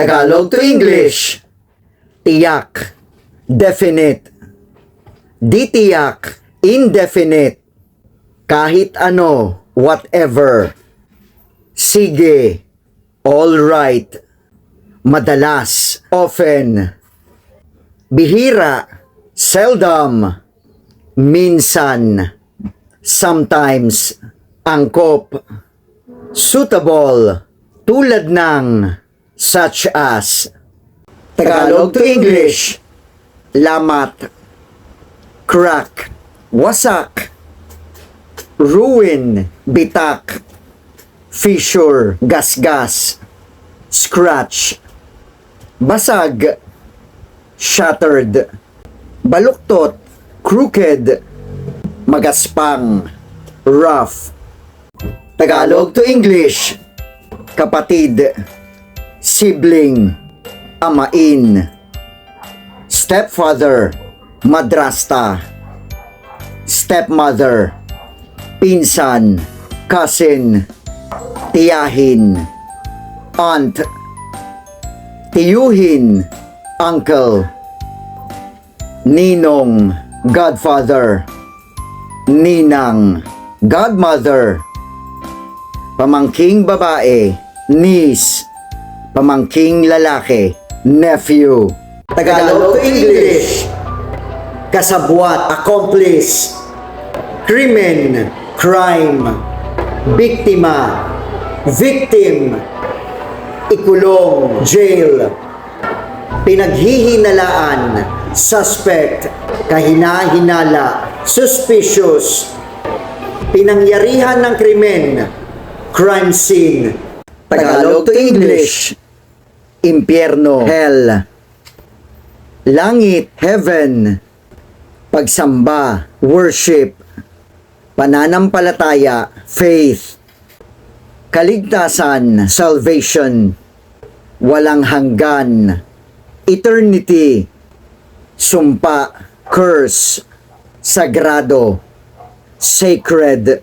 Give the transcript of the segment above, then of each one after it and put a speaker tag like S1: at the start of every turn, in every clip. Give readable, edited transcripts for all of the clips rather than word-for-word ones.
S1: Tagalog to English. Tiyak, definite. Di tiyak, indefinite. Kahit ano, whatever. Sige, all right. Madalas, often. Bihira, seldom. Minsan, sometimes. Angkop, suitable. Tulad ng, such as. Tagalog to English. Lamat, crack, wasak. Ruin, bitak. Fissure, gasgas. Scratch, basag. Shattered, baluktot. Crooked, magaspang. Rough. Tagalog to English. Kapatid, sibling, amain. Stepfather, madrasta. Stepmother, pinsan, cousin. Tiyahin, aunt. Tiyuhin, uncle. Ninong, godfather. Ninang, godmother. Pamangking babae, niece. Pamangking lalaki, nephew. Tagalog to English. Kasabwat, accomplice. Krimen, crime. Biktima, victim. Ikulong, jail. Pinaghihinalaan, suspect. Kahina-hinala, suspicious. Pinangyarihan ng krimen, crime scene. Tagalog to English. Impyerno, hell. Langit, heaven. Pagsamba, worship. Pananampalataya, faith. Kaligtasan, salvation. Walang hanggan, eternity. Sumpa, curse. Sagrado, sacred.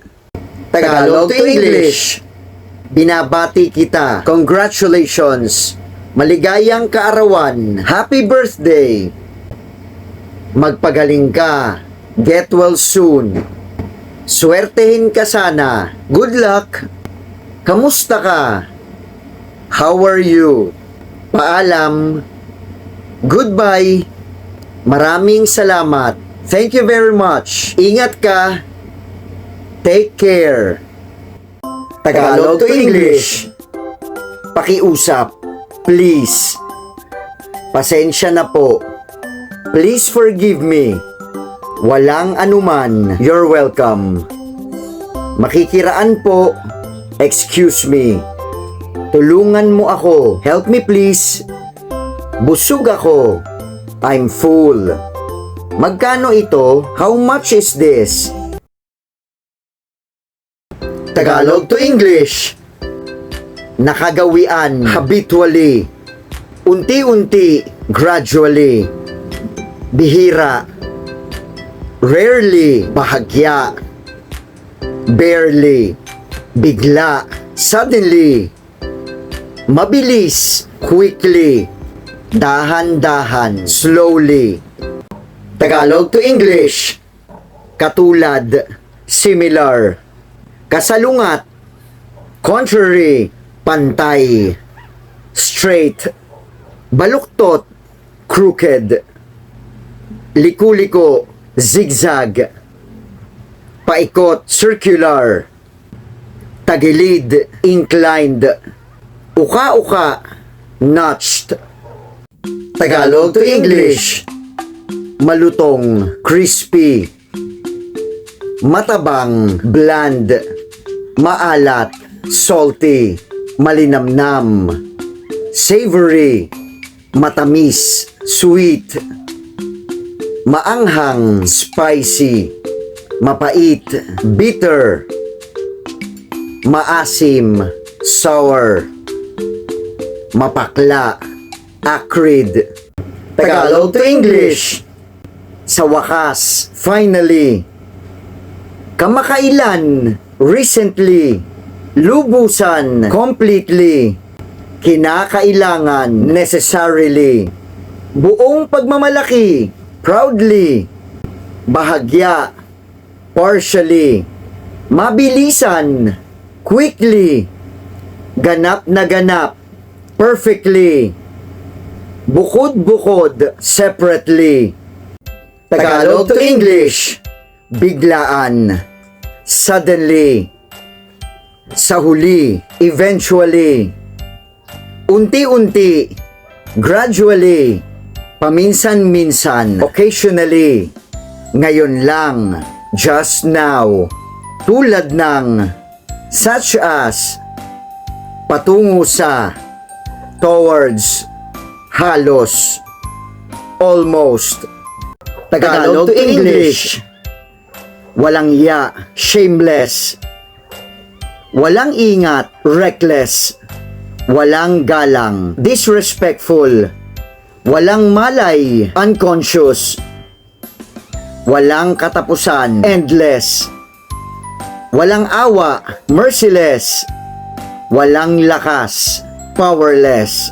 S1: Tagalog to English. Binabati kita. Congratulations. Maligayang kaarawan. Happy birthday. Magpagaling ka. Get well soon. Swertehin ka sana. Good luck. Kamusta ka? How are you? Paalam. Goodbye. Maraming salamat. Thank you very much. Ingat ka. Take care. Tagalog to English. Pakiusap. Please. Pasensya na po. Please forgive me. Walang anuman. You're welcome. Makikiraan po. Excuse me. Tulungan mo ako. Help me please. Busog ako. I'm full. Magkano ito? How much is this? Tagalog to English. Nakagawian, habitually. Unti-unti, gradually. Bihira. Rarely, bahagya. Barely, bigla, suddenly. Mabilis, quickly. Dahan-dahan, slowly. Tagalog to English. Katulad, similar. Kasalungat, contrary, pantay. Straight, baluktot, crooked. Liku-liko, zigzag. Paikot, circular. Tagilid, inclined. Uka-uka, notched. Tagalog to English. Malutong, crispy. Matabang, bland. Maalat, salty. Malinamnam. Savory, matamis, sweet. Maanghang, spicy. Mapait, bitter. Maasim, sour. Mapakla, acrid. Tagalog to English. Sa wakas, finally. Kamakailan, recently. Lubusan, completely. kinakailangan, necessarily, buong pagmamalaki, proudly, bahagya, partially, mabilisan, quickly, ganap na ganap, perfectly, bukod-bukod, separately. Tagalog to English, biglaan, suddenly, sa huli, eventually, unti-unti, gradually, paminsan-minsan, occasionally, ngayon lang, just now, tulad ng, such as, patungo sa, towards, halos, almost. Tagalog to English, walang ya, shameless, walang ingat, reckless, walang galang, disrespectful, walang malay, unconscious, walang katapusan, endless, walang awa, merciless, walang lakas, powerless.